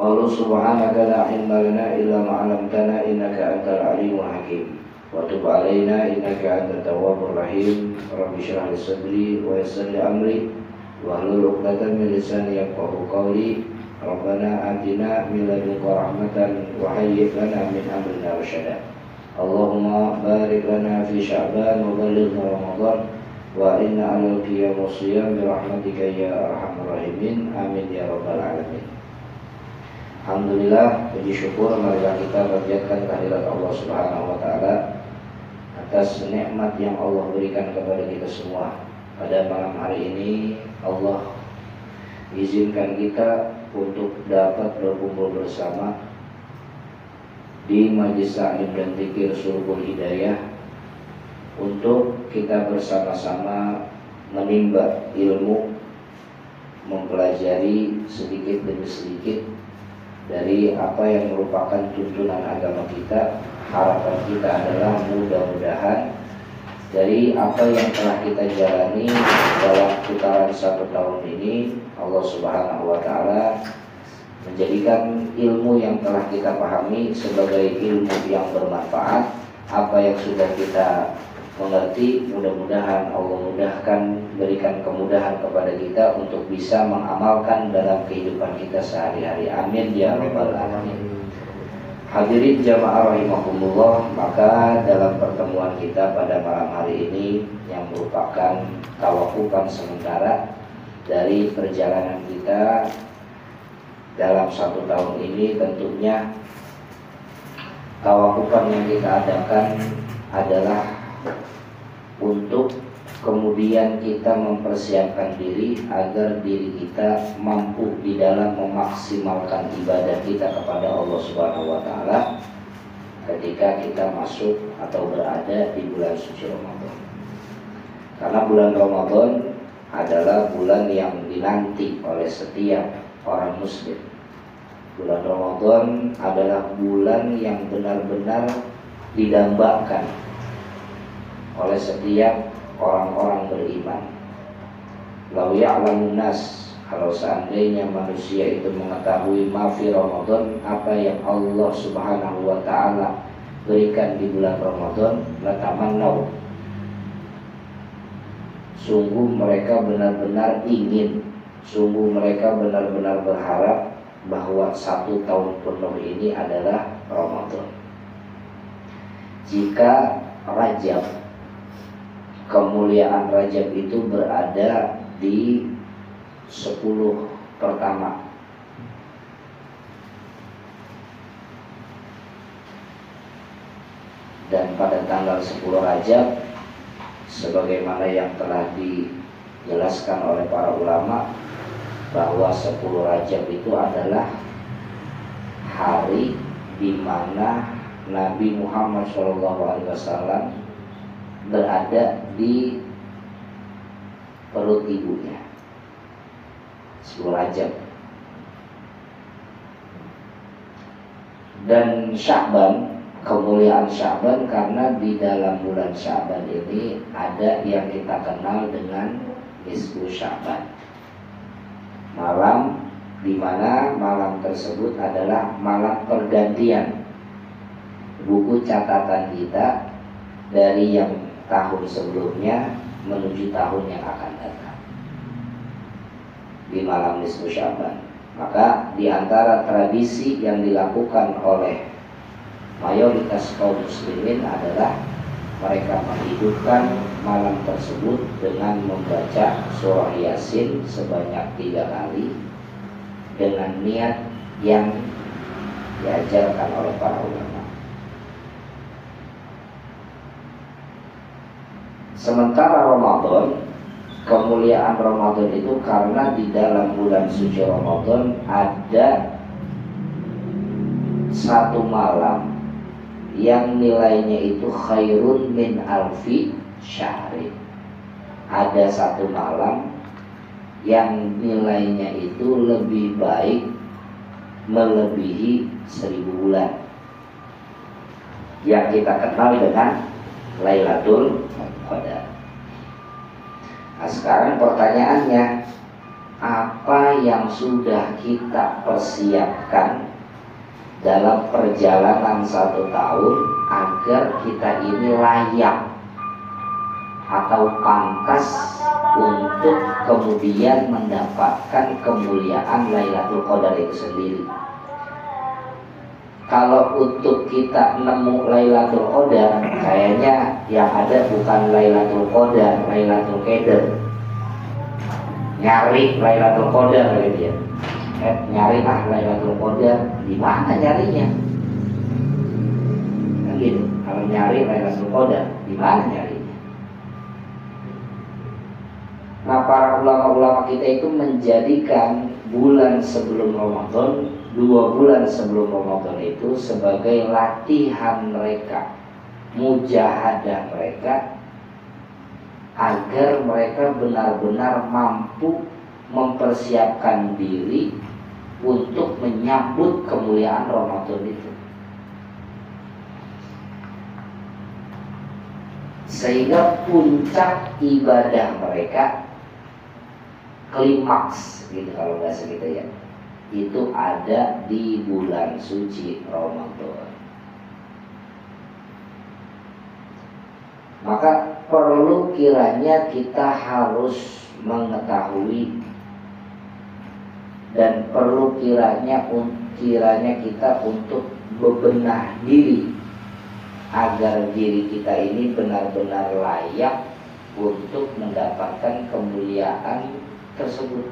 Allah subhanaka la ilma lana illa ma 'allamtana innaka antal alimul hakim wa tub 'alaina innaka antat tawwabur rahim. Rabbi shrah li sadri wa yassir li amri wahlul 'uqdatam min lisani yafqahu qawli. Rabbana atina min ladunka rahmatan wa hayyi' lana min amrina rasyada. Allahumma barik lana fi Sya'ban wa ballighna Ramadan wa inna 'alal qiyam wassiyam bi rahmatika ya arhamar rahimin. Amin ya rabbal alamin. Alhamdulillah, puji syukur marilah kita panjatkan kehadirat Allah Subhanahu wa taala atas nikmat yang Allah berikan kepada kita semua. Pada malam hari ini Allah izinkan kita untuk dapat berkumpul bersama di Majelis Ta'lim dan Dzikir Sulbul Hidayah untuk kita bersama-sama menimba ilmu, mempelajari sedikit demi sedikit dari apa yang merupakan tuntunan agama kita. Harapan kita adalah mudah-mudahan dari apa yang telah kita jalani dalam putaran 1 tahun ini, Allah Subhanahu wa taala menjadikan ilmu yang telah kita pahami sebagai ilmu yang bermanfaat. Apa yang sudah kita mengerti, mudah-mudahan Allah mudahkan, berikan kemudahan kepada kita untuk bisa mengamalkan dalam kehidupan kita sehari-hari. Amin ya rabbal alamin. Hadirin jamaah rahimakumullah, maka dalam pertemuan kita pada malam hari ini yang merupakan tawakupan sementara dari perjalanan kita dalam 1 tahun ini, tentunya tawakupan yang kita adakan adalah untuk kemudian kita mempersiapkan diri agar diri kita mampu di dalam memaksimalkan ibadah kita kepada Allah Subhanahu wa taala ketika kita masuk atau berada di bulan suci Ramadan. Karena bulan Ramadan adalah bulan yang dinanti oleh setiap orang muslim. Bulan Ramadan adalah bulan yang benar-benar didambakan oleh setiap orang-orang beriman. Lau ya'lamun nas, kalau seandainya manusia itu mengetahui ma fi Ramadan, apa yang Allah Subhanahu wa taala berikan di bulan Ramadan, latamannau, sungguh mereka benar-benar ingin, sungguh mereka benar-benar berharap bahwa 1 tahun penuh ini adalah Ramadan. Jika Rajab, kemuliaan Rajab itu berada di 10 pertama, dan pada tanggal 10 Rajab sebagaimana yang telah dijelaskan oleh para ulama bahwa 10 Rajab itu adalah hari di mana Nabi Muhammad SAW berada di perut ibunya. 10 Rajab. Dan Sya'ban, kemuliaan Sya'ban karena di dalam bulan Sya'ban ini ada yang kita kenal dengan Nisfu Sya'ban. Malam di mana malam tersebut adalah malam pergantian buku catatan kita dari yang tahun sebelumnya menuju tahun yang akan datang di malam Nisfu Sya'ban. Maka di antara tradisi yang dilakukan oleh mayoritas kaum muslimin adalah mereka menghidupkan malam tersebut dengan membaca surah Yasin sebanyak 3 kali dengan niat yang diajarkan oleh para ulama. Sementara Ramadan, kemuliaan Ramadan itu karena di dalam bulan suci Ramadan ada 1 malam yang nilainya itu khairun min alfi syahrin. Ada 1 malam yang nilainya itu lebih baik, melebihi 1000 bulan, yang kita kenal dengan Lailatul Qadar. Nah, sekarang pertanyaannya, apa yang sudah kita persiapkan dalam perjalanan 1 tahun agar kita ini layak atau pantas untuk kemudian mendapatkan kemuliaan Lailatul Qadar itu sendiri. Kalau untuk kita nemu Lailatul Qadar, kayaknya yang ada bukan Lailatul Qadar, Lailatul Qadar. Nyari Lailatul Qadar gitu ya. Nyari Lailatul Qadar, di mana nyarinya? Kan gitu. Kalau nyari Lailatul Qadar, di mana nyarinya? Nah, para ulama-ulama kita itu menjadikan bulan sebelum Ramadan, 2 bulan sebelum Ramadan itu sebagai latihan mereka, mujahadah mereka, agar mereka benar-benar mampu mempersiapkan diri untuk menyambut kemuliaan Ramadan itu. Sehingga puncak ibadah mereka, klimaks gitu kalau bahasa kita ya, itu ada di bulan suci Ramadan. Maka perlu kiranya kita harus mengetahui dan perlu kiranya kita untuk bebenah diri agar diri kita ini benar-benar layak untuk mendapatkan kemuliaan tersebut,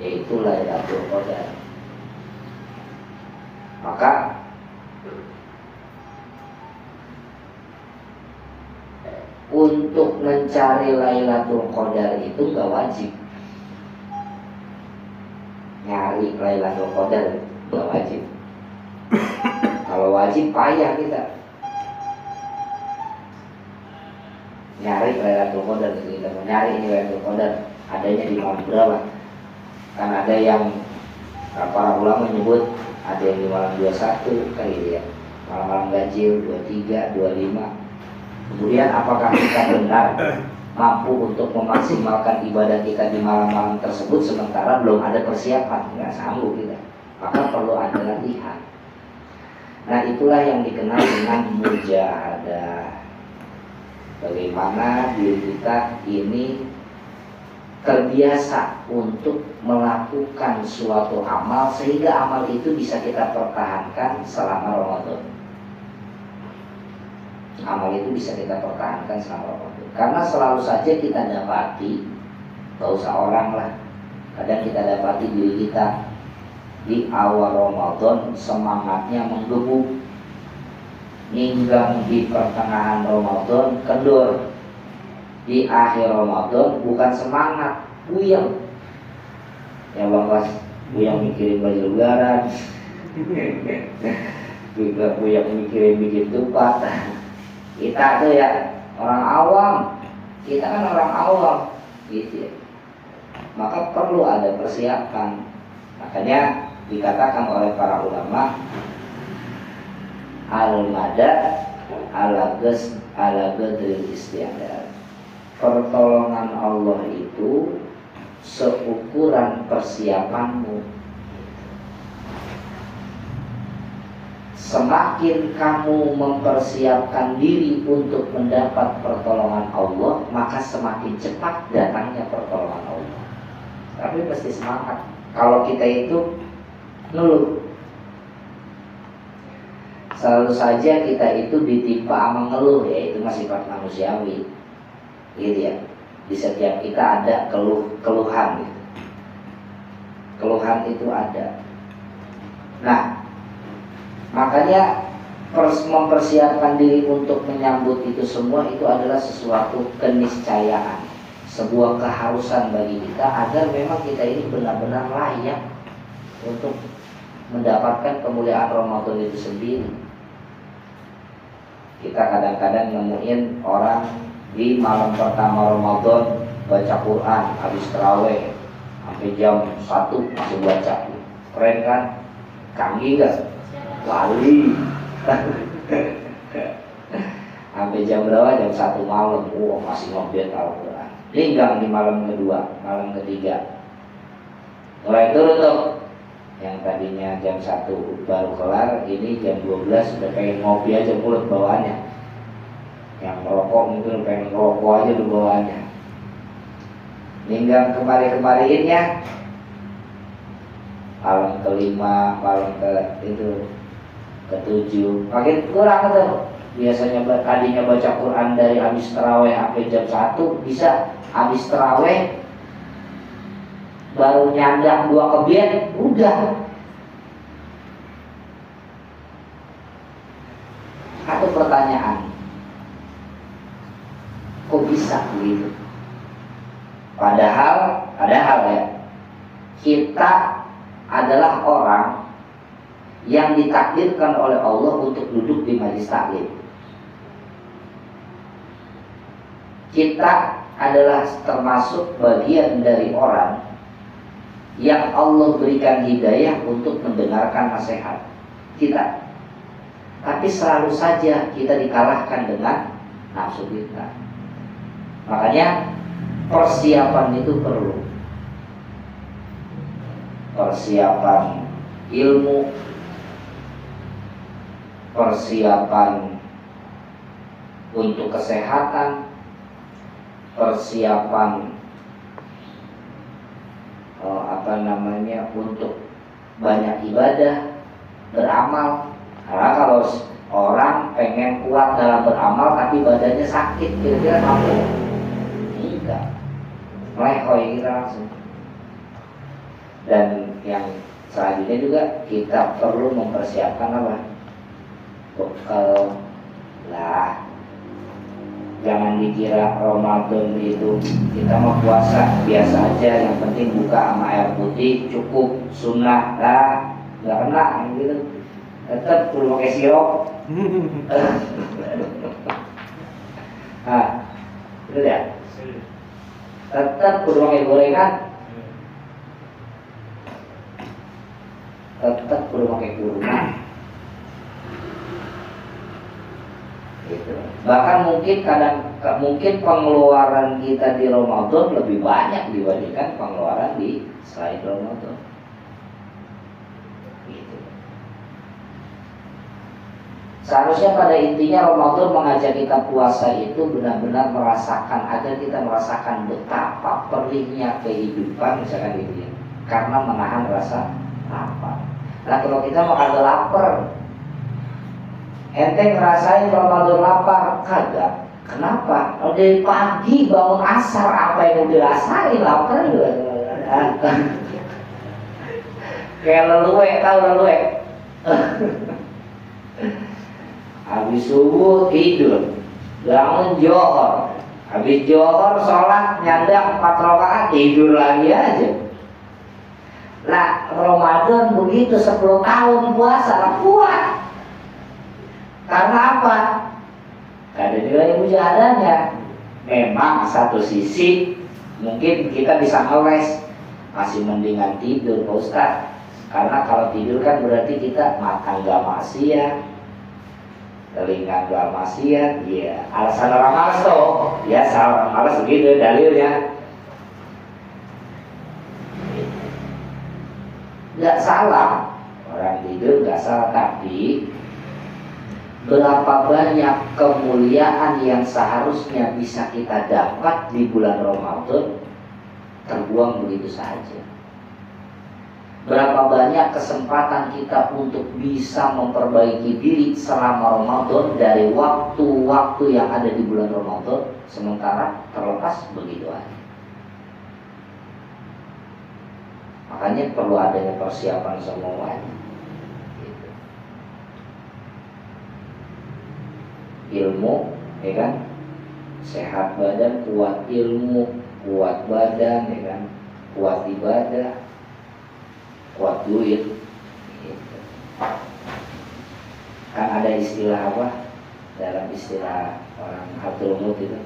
yaitu Lailatul Qadar. Maka untuk mencari Lailatul Qadar itu gak wajib. Nyari Lailatul Qadar gak wajib. Kalau wajib payah kita. Nyari Lailatul Qadar, kita mau nyari ini Lailatul Qadar adanya di malam berapa? Kan ada yang para ulama menyebut ada yang di malam 21 kali ya, malam-malam ganjil 23, 25. Kemudian apakah kita benar mampu untuk memaksimalkan ibadah kita di malam-malam tersebut sementara belum ada persiapan? Nggak sanggup kita. Maka perlu ada latihan. Nah, itulah yang dikenal dengan mujahadah. Bagaimana diri kita ini terbiasa untuk melakukan suatu amal sehingga amal itu bisa kita pertahankan selama Ramadan. Amal itu bisa kita pertahankan selama Ramadan. Karena selalu saja kita dapati, gak usah orang lah, kadang kita dapati diri kita di awal Ramadan semangatnya menggebu, ninggang di pertengahan Ramadan kendor, di akhir Ramadan bukan semangat, buyang. Ya Bang Mas, buyang mikirin baju lebaran, juga buyang mikirin bikin tupat. Kita tuh ya orang awam, kita kan orang awam, gitu ya. Maka perlu ada persiapan. Makanya dikatakan oleh para ulama, al-madad ala qadril isti'dad. Pertolongan Allah itu seukuran persiapanmu. Semakin kamu mempersiapkan diri untuk mendapat pertolongan Allah, maka semakin cepat datangnya pertolongan Allah. Tapi mesti semangat. Kalau kita itu ngeluh, selalu saja kita itu ditimpa sama ngeluh, yaitu masih sifat manusiawi, gitu ya. Di setiap kita ada keluhan gitu. Keluhan itu ada. Nah, makanya mempersiapkan diri untuk menyambut itu semua itu adalah sesuatu keniscayaan, sebuah keharusan bagi kita agar memang kita ini benar-benar layak untuk mendapatkan kemuliaan Ramadan itu sendiri. Kita kadang-kadang nemuin orang di malam pertama Ramadan baca Quran habis tarawih sampai jam 1 masih baca. Keren kan? Canggih gak? Wali. Sampai jam berapa? Jam 1 malam. Masih ngobrol Al-Quran. Linggang di malam kedua, malam ketiga. mulai turun tuh. Yang tadinya jam 1 baru kelar, ini jam 12 udah pengen ngopi aja mulut bawaannya. Yang merokok mungkin pengen ngerokok aja di bawaannya. Minggang kemarin ya, malam kelima, malam ke-7 makin kurang tuh. Biasanya tadinya baca Quran dari habis taraweh sampai jam 1, bisa habis taraweh baru nyandang 2 kebiat udah. Satu pertanyaan, kok bisa begitu? Padahal ya, kita adalah orang yang ditakdirkan oleh Allah untuk duduk di majelis taklim. Kita adalah termasuk bagian dari orang yang Allah berikan hidayah untuk mendengarkan nasihat kita. Tapi selalu saja kita dikalahkan dengan nafsu kita. Makanya persiapan itu perlu. Persiapan ilmu, persiapan untuk kesehatan, persiapan untuk banyak ibadah, beramal. Karena kalau orang pengen kuat dalam beramal tapi badannya sakit, kira-kira mampu? Enggak, melehoy kita langsung. Dan yang selanjutnya juga kita perlu mempersiapkan apa? Bekal lah. Jangan dikira Ramadan itu kita mau puasa biasa aja, yang penting buka sama air putih cukup, sunnah lah, nggak kena yang gitu. Tetap perlu pakai sirup. Nah, itu ya. Tetap perlu pakai gorengan. Tetap perlu pakai kurma. Gitu. Bahkan mungkin pengeluaran kita di Ramadan lebih banyak dibandingkan pengeluaran di selain Ramadan. Gitu. Seharusnya pada intinya Ramadan mengajak kita puasa itu benar-benar merasakan, agar kita merasakan betapa perihnya kehidupan, misalkan gitu ya, karena menahan rasa lapar. Nah kalau kita mau ada lapar, ente ngerasain Ramadan lapar? Kagak. Kenapa? Kalau dari pagi bangun asar, apa yang udah rasain lapar juga. Kayak leluhek, tahu leluhek? Habis subuh tidur, bangun johor, habis johor sholat nyandang 4 rakaat, tidur lagi aja. Nah Ramadan begitu 10 tahun puasa kuat. Karena apa? Karena nilai mujahadahnya. Memang satu sisi mungkin kita bisa ngeles, masih mendingan tidur Pak Ustaz. Karena kalau tidur kan berarti kita makan gak maksiat, telinga gak maksiat. Ya alasan orang malas tuh. Ya orang malas begitu dalilnya. Gak salah orang tidur, gak salah, tapi berapa banyak kemuliaan yang seharusnya bisa kita dapat di bulan Ramadan terbuang begitu saja. Berapa banyak kesempatan kita untuk bisa memperbaiki diri selama Ramadan dari waktu-waktu yang ada di bulan Ramadan, sementara terlepas begitu aja. Makanya perlu adanya persiapan semuanya. Ilmu, ya kan, sehat badan, kuat ilmu, kuat badan, ya kan, kuat ibadah, kuat duit. Gitu. Kan ada istilah apa dalam istilah orang Hadramut itu,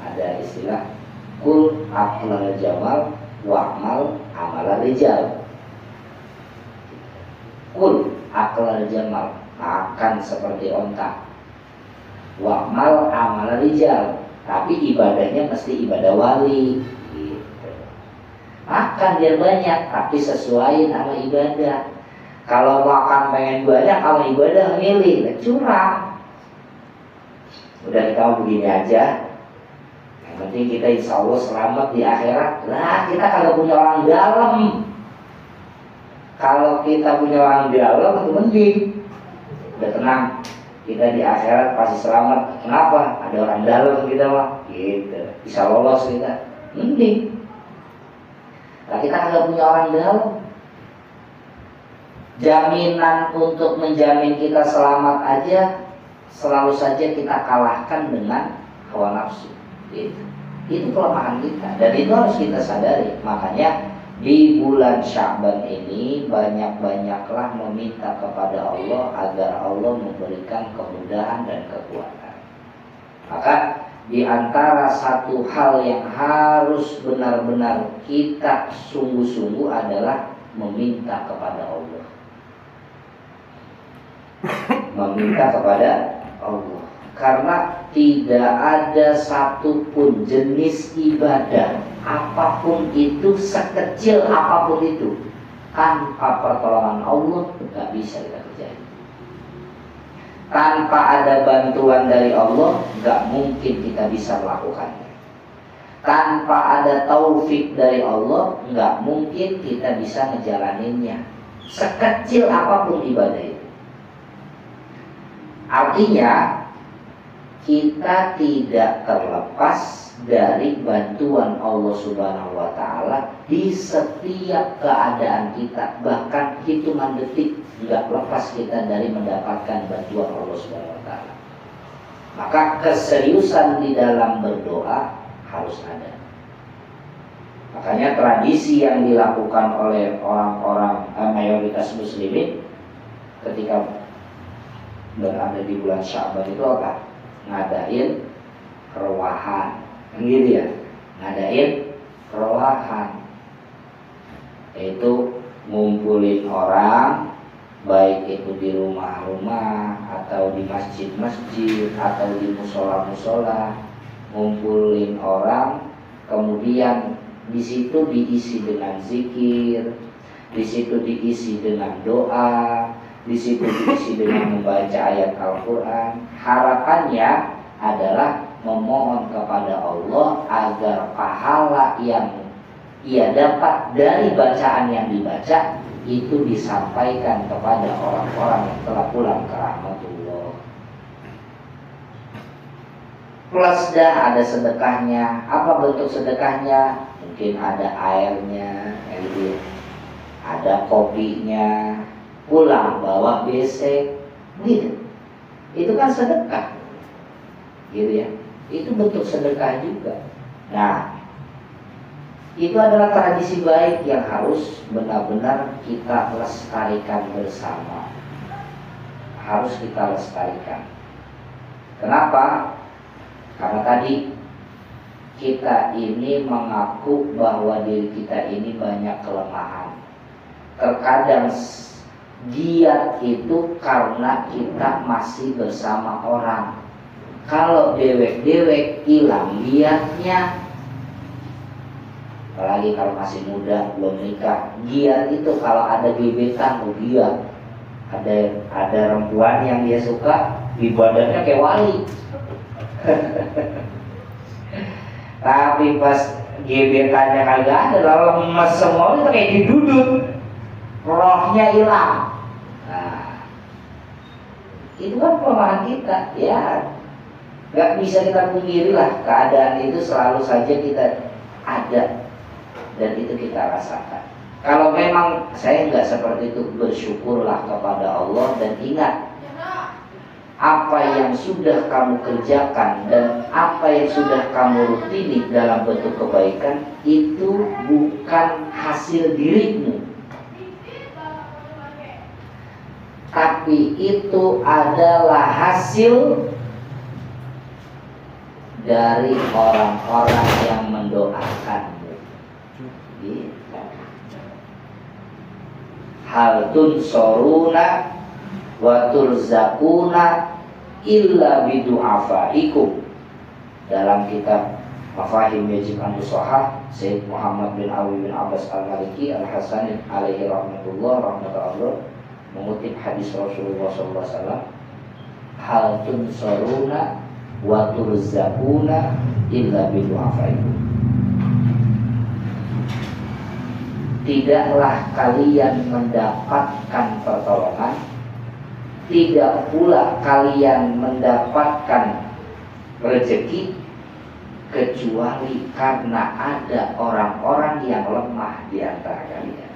ada istilah kul aqlal jamal wa'mal amal rijal. Kul aqlal jamal, akan seperti onta, wa'mal amal rijal, tapi ibadahnya mesti ibadah wali gitu. Makan biar banyak, tapi sesuaiin sama ibadah. Kalau makan pengen banyak, sama ibadah milih, curang. Udah kita begini aja. Yang penting kita insya Allah selamat di akhirat. Lah kita kalau punya orang dalam. Kalau kita punya orang dalam itu mending. Udah tenang. Kita di akhirat pasti selamat. Kenapa? Ada orang dalam kita mah. Gitu. Bisa lolos kita. Mending. Nah kita kalau punya orang dalam. Jaminan untuk menjamin kita selamat aja selalu saja kita kalahkan dengan hawa nafsu. Itu kelemahan kita dan itu harus kita sadari. Makanya di bulan Sya'ban ini banyak-banyaklah meminta kepada Allah agar Allah memberikan kemudahan dan kekuatan. Maka di antara satu hal yang harus benar-benar kita sungguh-sungguh adalah meminta kepada Allah. Meminta kepada Allah, karena tidak ada satupun jenis ibadah apapun itu, sekecil apapun itu, tanpa pertolongan Allah nggak bisa kita kerjain. Tanpa ada bantuan dari Allah nggak mungkin kita bisa melakukannya. Tanpa ada taufik dari Allah nggak mungkin kita bisa ngejalaninnya, sekecil apapun ibadah itu. Artinya kita tidak terlepas dari bantuan Allah Subhanahu wa Ta'ala di setiap keadaan kita, bahkan hitungan detik nggak lepas kita dari mendapatkan bantuan Allah Subhanahu wa Ta'ala. Maka keseriusan di dalam berdoa harus ada. Makanya tradisi yang dilakukan oleh orang-orang mayoritas muslimin ketika berada di bulan Sya'ban itu apa? Ngadain rewahan, gitu ya. Ngadain rewahan, yaitu ngumpulin orang, baik itu di rumah-rumah atau di masjid-masjid atau di musola-musola, ngumpulin orang, kemudian di situ diisi dengan zikir, di situ diisi dengan doa, di situ diisi dengan membaca ayat Al-Quran. Harapannya adalah memohon kepada Allah agar pahala yang ia dapat dari bacaan yang dibaca itu disampaikan kepada orang-orang yang telah pulang ke rahmatullah. Plus dah ada sedekahnya. Apa bentuk sedekahnya? Mungkin ada airnya, ada kopinya, pulang bawa besek, gitu. Itu kan sedekah, gitu ya. Itu bentuk sedekah juga. Nah, itu adalah tradisi baik yang harus benar-benar kita lestarikan bersama. Harus kita lestarikan. Kenapa? Karena tadi kita ini mengaku bahwa diri kita ini banyak kelemahan. Terkadang giat itu karena kita masih bersama orang. Kalau dewek-dewek hilang giatnya, apalagi kalau masih muda belum nikah. Giat itu kalau ada gebetan, giat. Ada perempuan yang dia suka, di badannya kayak wali. Tapi pas gebetannya kagak ada, lemes semua, itu kayak didudut, rohnya hilang. Nah, itu kan kelemahan kita, ya. Gak bisa kita pungkiri lah, keadaan itu selalu saja kita ada dan itu kita rasakan. Kalau memang saya nggak seperti itu, bersyukurlah kepada Allah dan ingat apa yang sudah kamu kerjakan dan apa yang sudah kamu rutini dalam bentuk kebaikan itu bukan hasil dirimu, tapi itu adalah hasil dari orang-orang yang mendoakanmu. Hal tunsoruna wa turzakuna illa bidu'afaikum. Dalam kitab Mafahim yajib an tusahah. Syekh Muhammad bin Alwi bin Abbas al-Maliki al-Hasani alaihi rahmatullah mengutip hadis Rasulullah SAW, hal tunsaruna wa turzaquna illa bidu'afaikum. Tidaklah kalian mendapatkan pertolongan, tidak pula kalian mendapatkan rezeki kecuali karena ada orang-orang yang lemah di antara kalian.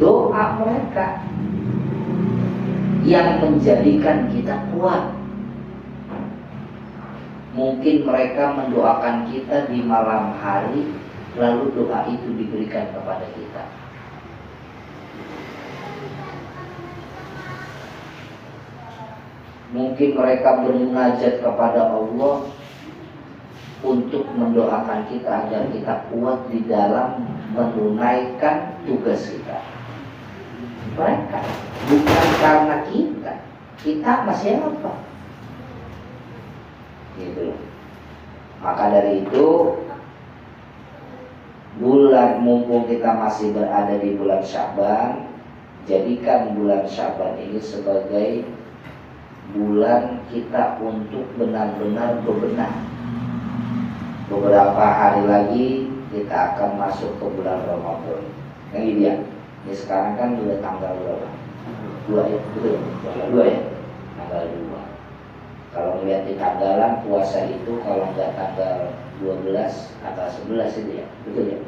Doa mereka yang menjadikan kita kuat. Mungkin mereka mendoakan kita di malam hari, lalu doa itu diberikan kepada kita. Mungkin mereka bermunajat kepada Allah untuk mendoakan kita agar kita kuat di dalam menunaikan tugas kita. Mereka, bukan karena kita. Kita masih apa? Gitu. Maka dari itu, bulan mumpung kita masih berada di bulan Sya'ban, jadikan bulan Sya'ban ini sebagai bulan kita untuk benar-benar berbenah. Beberapa hari lagi kita akan masuk ke bulan Ramadan. Yang ini dia. Ini sekarang kan udah tanggal berapa? 2 ya, betul? Tanggal 2 ya? Tanggal 2. Kalau melihat di tanggalan puasa itu kalau nggak tanggal 12, tanggal 11 itu ya, betul ya?